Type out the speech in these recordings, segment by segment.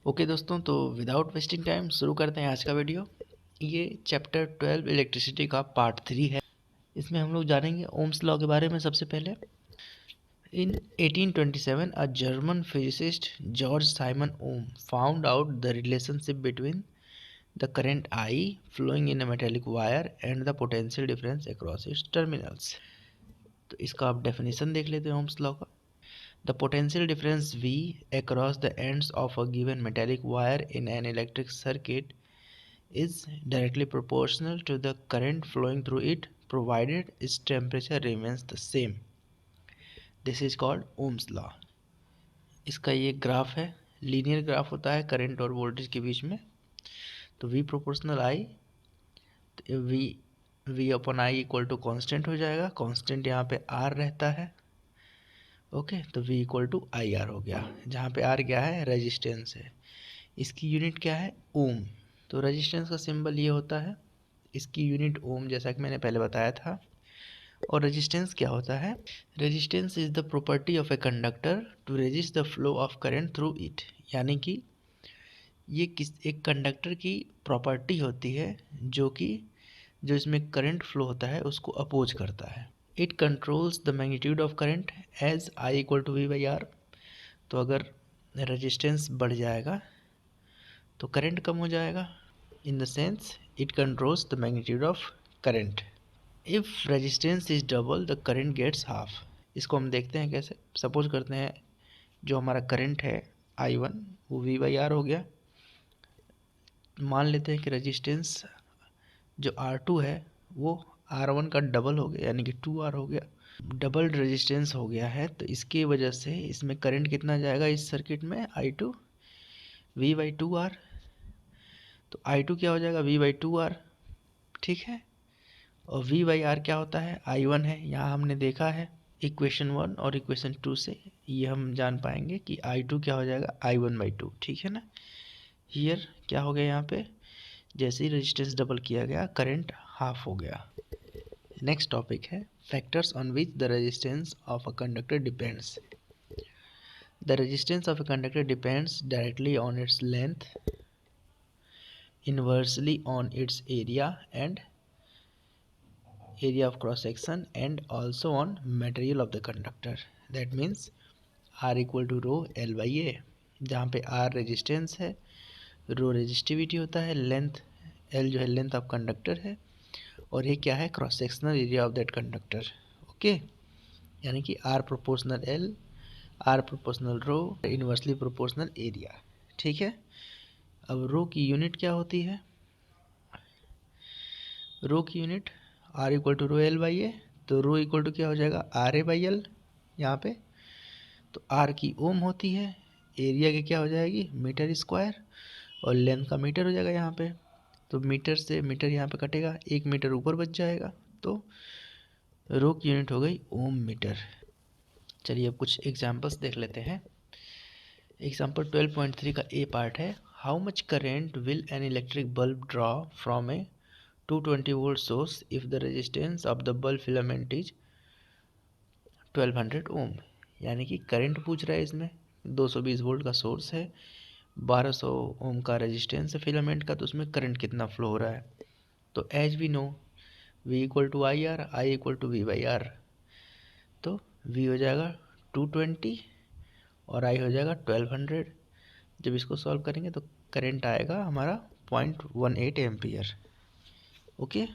Okay दोस्तों, तो without wasting time शुरू करते हैं आज का वीडियो। ये चैप्टर 12 इलेक्ट्रिसिटी का पार्ट 3 है। इसमें हम लोग जानेंगे ओम्स लॉ के बारे में। सबसे पहले in 1827 a German physicist George Simon Ohm found out the relationship between the current I flowing in a metallic wire and the potential difference across its terminals. तो इसका आप डेफिनेशन देख लेते हैं ओम्स लॉ का। The potential difference V across the ends of a given metallic wire in an electric circuit is directly proportional to the current flowing through it provided its temperature remains the same. This is called Ohm's law. इसका ये graph है, linear graph होता है current और voltage के बीच में। तो V proportional I, तो V upon I equal to constant हो जाएगा। कॉन्स्टेंट यहाँ पे R रहता है। ओके, तो V equal to I R हो गया, जहाँ पे R क्या है, रेजिस्टेंस है। इसकी यूनिट क्या है, ओम। तो रेजिस्टेंस का सिंबल ये होता है, इसकी यूनिट ओम, जैसा कि मैंने पहले बताया था। और रेजिस्टेंस क्या होता है, resistance is the property of a conductor to resist the flow of current through it. यानी कि ये एक कंडक्टर की प्रॉपर्टी होती है जो इसमें करंट फ्लो होता है उसको अपोज करता है। It controls the magnitude of current as I equal to V by R. तो अगर रेजिस्टेंस बढ़ जाएगा तो करंट कम हो जाएगा। In the sense it controls the magnitude of current. If resistance is double the current gets half. इसको हम देखते हैं कैसे। सपोज करते हैं जो हमारा करंट है I1 वो V बाई आर हो गया। मान लेते हैं कि रेजिस्टेंस जो R2 है वो R1 का डबल हो गया, यानी कि 2R हो गया। डबल रेजिस्टेंस हो गया है, तो इसकी वजह से इसमें करंट कितना जाएगा इस सर्किट में, I2 V बाई 2R। तो I2 क्या हो जाएगा, V बाई 2R। ठीक है, और V बाई आर क्या होता है, I1 है। यहाँ हमने देखा है इक्वेशन 1 और इक्वेशन 2 से, ये हम जान पाएंगे कि I2 क्या हो जाएगा, I1 बाई 2। ठीक है ना। हियर क्या हो गया, यहाँ पे जैसे ही रेजिस्टेंस डबल किया गया करंट हाफ हो गया। नेक्स्ट टॉपिक है factors on which the resistance of a conductor depends. The resistance of a conductor depends directly on its length, inversely on it's area of cross section and also on material of the conductor. That means R equal to rho L by A, जहाँ पे R resistance है, रो resistivity होता है, length L जो है length of conductor है, और ये क्या है, cross sectional area of that conductor. Okay, यानी कि R proportional L, R proportional rho, inversely proportional area. ठीक है। अब रो की यूनिट क्या होती है, रो की unit R equal to rho L by A. तो रो इक्वल टू क्या हो जाएगा, आर ए बाई एल यहाँ पे। तो R की ओम होती है, एरिया की क्या हो जाएगी, मीटर स्क्वायर, और लेंथ का मीटर हो जाएगा यहाँ पे। तो मीटर से मीटर यहाँ पे कटेगा, 1 मीटर ऊपर बच जाएगा। तो रो की यूनिट हो गई ओम मीटर। चलिए अब कुछ एग्जांपल्स देख लेते हैं। एग्जांपल 12.3 का ए पार्ट है, how much current will an electric bulb draw from a 220 volt source if the resistance of the bulb filament is 1200 ohm। यानी कि करंट पूछ रहा है इसमें, 220 वोल्ट का सोर्स है, 1200 ओम का रेजिस्टेंस है फिलामेंट का, तो उसमें करंट कितना फ्लो हो रहा है। तो as we know V equal to I R, I equal to V by R. तो V हो जाएगा 220 और I हो जाएगा 1200। जब इसको सॉल्व करेंगे तो करंट आएगा हमारा 0.18 एम्पियर। ओके,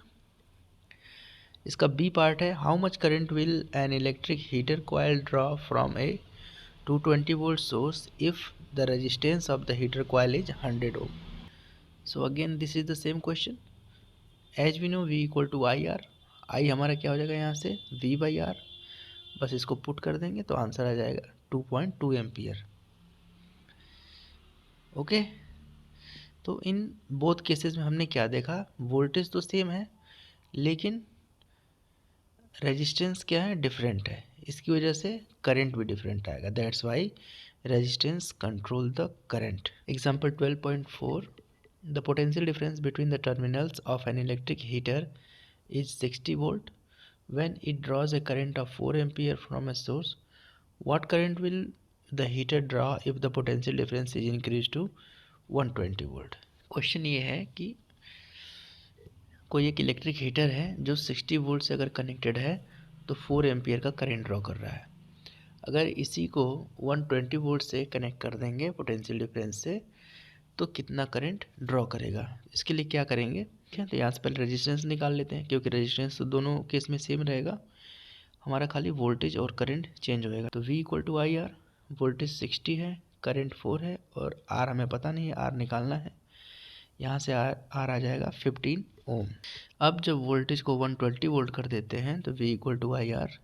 इसका बी पार्ट है, how much current will an electric heater coil draw from a 220 volt source if the resistance of the heater coil is 100 ohm. So again this is the same question. As we know V equal to I R, I हमारा क्या हो जाएगा यहाँ से, V by are. बस इसको put कर देंगे तो आंसर आ जाएगा 2.2 एम्पियर। ओके, तो इन बोथ केसेस में हमने क्या देखा, वोल्टेज तो सेम है लेकिन रेजिस्टेंस क्या है, डिफरेंट है। इसकी वजह से करंट भी डिफरेंट आएगा, that's why resistance control the current. Example 12.4, the potential difference between the terminals of an electric heater is 60 volt when it draws a current of 4 ampere from a source. What current will the heater draw if the potential difference is increase to 120 volt. Question ये है कि कोई एक electric heater है जो 60 volt से अगर connected है तो 4 एम्पियर का करंट ड्रॉ कर रहा है। अगर इसी को 120 वोल्ट से कनेक्ट कर देंगे पोटेंशियल डिफरेंस से तो कितना करंट ड्रॉ करेगा। इसके लिए क्या करेंगे, ठीक है, तो यहाँ से पहले रेजिस्टेंस निकाल लेते हैं, क्योंकि रेजिस्टेंस तो दोनों केस में सेम रहेगा, हमारा खाली वोल्टेज और करंट चेंज होएगा। तो V equal to I R, voltage 60 है, करंट 4 है और R हमें पता नहीं है, R निकालना है। यहाँ से R आ जाएगा 15 ओम। अब जब वोल्टेज को 120 वोल्ट कर देते हैं तो V equal to I R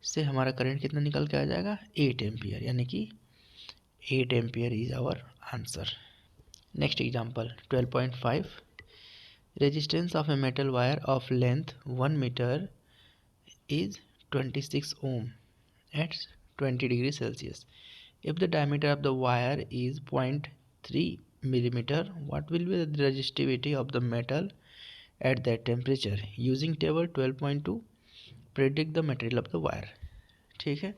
से हमारा करंट कितना निकल के आ जाएगा, 8 एम्पियर, यानी कि 8 ampere is our answer. Next example 12.5, resistance of a metal wire of length 1 metre is 26 ohm at 20 degree Celsius. If the diameter of the wire is 0.3 millimeter, what will be the resistivity of the metal at that temperature? Using table 12.2, predict the material of the wire. ठीक है,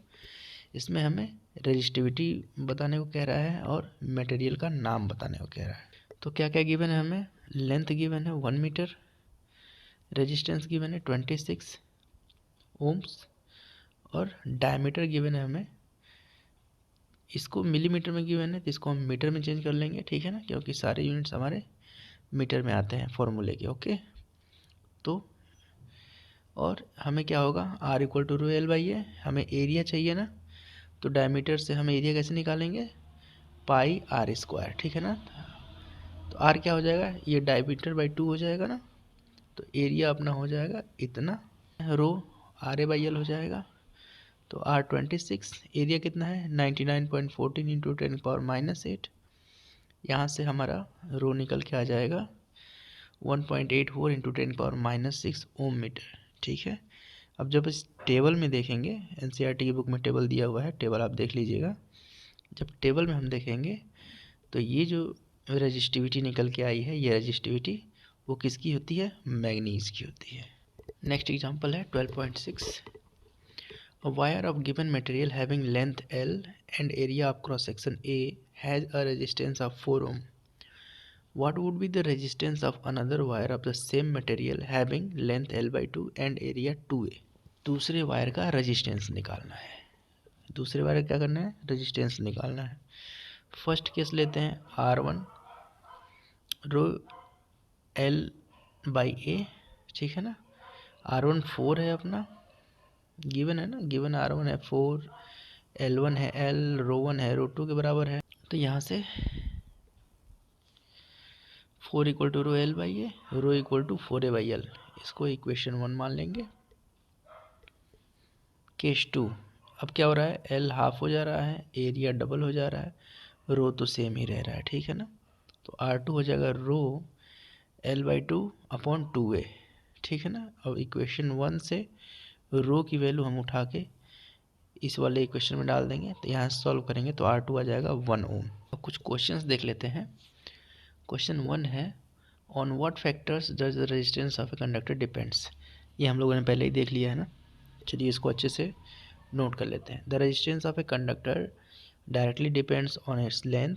इसमें हमें resistivity बताने को कह रहा है और मटेरियल का नाम बताने को कह रहा है। तो क्या क्या गिवन है हमें, लेंथ गिवन है 1 मीटर, रेजिस्टेंस गिवन है 26 ओम्स और डायमीटर गिवन है हमें, इसको मिलीमीटर में गिवन है तो इसको हम मीटर में चेंज कर लेंगे, ठीक है ना, क्योंकि सारे यूनिट्स हमारे मीटर में आते हैं फॉर्मूले के। ओके, तो और हमें क्या होगा, R equal to rho L by A, हमें एरिया चाहिए ना, तो डायमीटर से हम एरिया कैसे निकालेंगे, पाई R स्क्वायर, ठीक है ना। तो R क्या हो जाएगा, ये डायमीटर बाई 2 हो जाएगा ना, तो एरिया अपना हो जाएगा इतना, रो R ए बाई एल हो जाएगा। तो R26, एरिया कितना है 99.14 इंटू 10⁻⁻8, यहाँ से हमारा रो निकल के आ जाएगा 1.84 इंटू 10⁻⁻6 ओम मीटर, ठीक है। अब जब इस टेबल में देखेंगे, एनसीईआरटी की बुक में टेबल दिया हुआ है, टेबल आप देख लीजिएगा। जब टेबल में हम देखेंगे तो ये जो रेजिस्टिविटी निकल के आई है, ये रेजिस्टिविटी वो किसकी होती है, मैग्नीज की होती है। नेक्स्ट एग्जांपल है 12.6, a wire of given material having length L and area of cross section A has a resistance of 4 ohm. What would be the resistance of another wire of the same material having length L by 2 and area 2A? दूसरे wire का resistance निकालना है। दूसरे wire का क्या करना है, resistance निकालना है। फर्स्ट केस लेते हैं R1 row L by A, ठीक है ना। R1 4 है अपना, गिवन है ना, गिवन R1 है 4, L1 है L, रो 1 है रो 2 के बराबर है। तो यहाँ से 4 equal to rho L by A, rho equal to 4A by L, इसको इक्वेशन 1 मान लेंगे। केस 2, अब क्या हो रहा है, L हाफ हो जा रहा है, एरिया डबल हो जा रहा है, रो तो सेम ही रह रहा है, ठीक है ना। तो R2 हो जाएगा रो L बाई 2 अपॉन 2A, ठीक है ना। अब इक्वेशन 1 से रो की वैल्यू हम उठा के इस वाले इक्वेशन में डाल देंगे, तो यहाँ से सॉल्व करेंगे तो R2 आ जाएगा 1 ओम। अब कुछ क्वेश्चंस देख लेते हैं। क्वेश्चन 1 है, on what factors does the resistance of a conductor depends. ये हम लोगों ने पहले ही देख लिया है ना, चलिए इसको अच्छे से नोट कर लेते हैं। The resistance of a conductor directly depends on its length,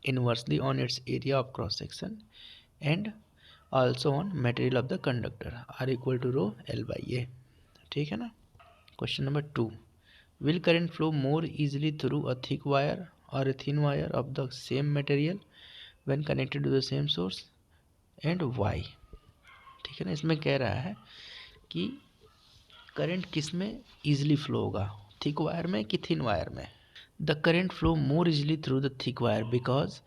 inversely on its area of cross section and also on material of the conductor, R equal to rho L by A, ठीक है ना। Question number 2, will current flow more easily through a thick wire or a thin wire of the same material when connected to the same source and why, ठीक है ना। इसमें कह रहा है कि करंट किस में ईजिली फ्लो होगा, थिक वायर में कि थिन वायर में। The current flow more easily through the thick wire because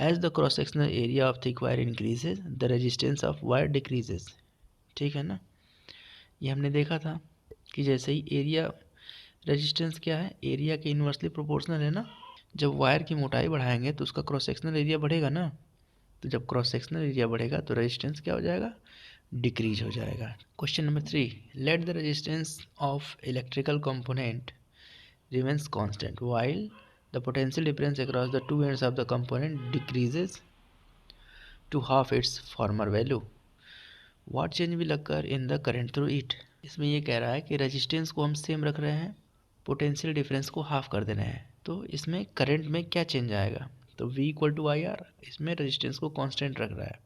as the cross sectional area of thick wire increases the resistance of wire decreases, ठीक है ना। ये हमने देखा था कि जैसे ही एरिया, रेजिस्टेंस क्या है, एरिया के इन्वर्सली प्रोपोर्शनल है ना। जब वायर की मोटाई बढ़ाएंगे तो उसका क्रॉस सेक्शनल एरिया बढ़ेगा ना, तो जब क्रॉस सेक्शनल एरिया बढ़ेगा तो रेजिस्टेंस क्या हो जाएगा, डिक्रीज हो जाएगा। Question number 3, let the resistance of electrical component remains constant while the potential difference across the two ends of the component decreases to half its former value, what change will occur in the current through it. इसमें ये कह रहा है कि resistance को हम same रख रहे हैं, पोटेंशियल डिफरेंस को हाफ कर देना है, तो इसमें करंट में क्या चेंज आएगा। तो V equal to I R, इसमें रेजिस्टेंस को कांस्टेंट रख रहा है।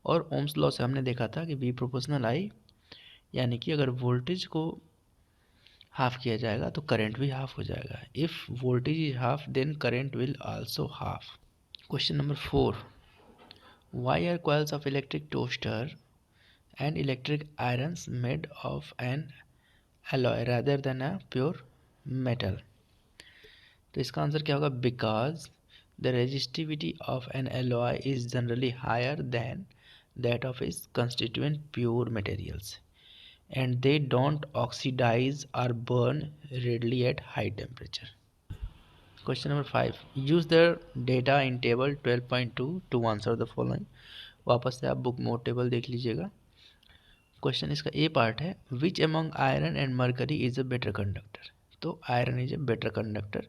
और ओम्स लॉ से हमने देखा था कि V प्रोपोर्शनल I, यानी कि अगर वोल्टेज को हाफ किया जाएगा तो करंट भी हाफ हो जाएगा। If voltage is half then current will also half. Question number 4, why are coils of electric toaster and electric irons made of an alloy rather than a pure metal? तो इसका answer क्या होगा? Because the resistivity of an alloy is generally higher than that of its constituent pure materials and they don't oxidize or burn readily at high temperature. Question number 5, use the data in table 12.2 to answer the following. वापस से आप book में table देख लीजिएगा। Question इसका A part है, which among iron and mercury is a better conductor? तो iron is a better conductor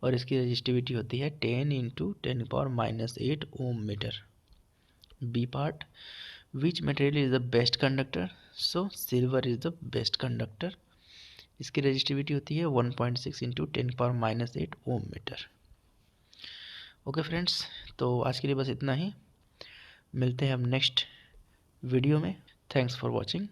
और इसकी रेजिस्टिविटी होती है 10 into 10⁻⁸ ohm metre. B part, which material is the best conductor? So silver is the best conductor, इसकी resistivity होती है 1.6 into 10⁻⁸ ohm metre. Okay friends, तो आज के लिए बस इतना ही, मिलते हैं हम नेक्स्ट वीडियो में। Thanks for watching.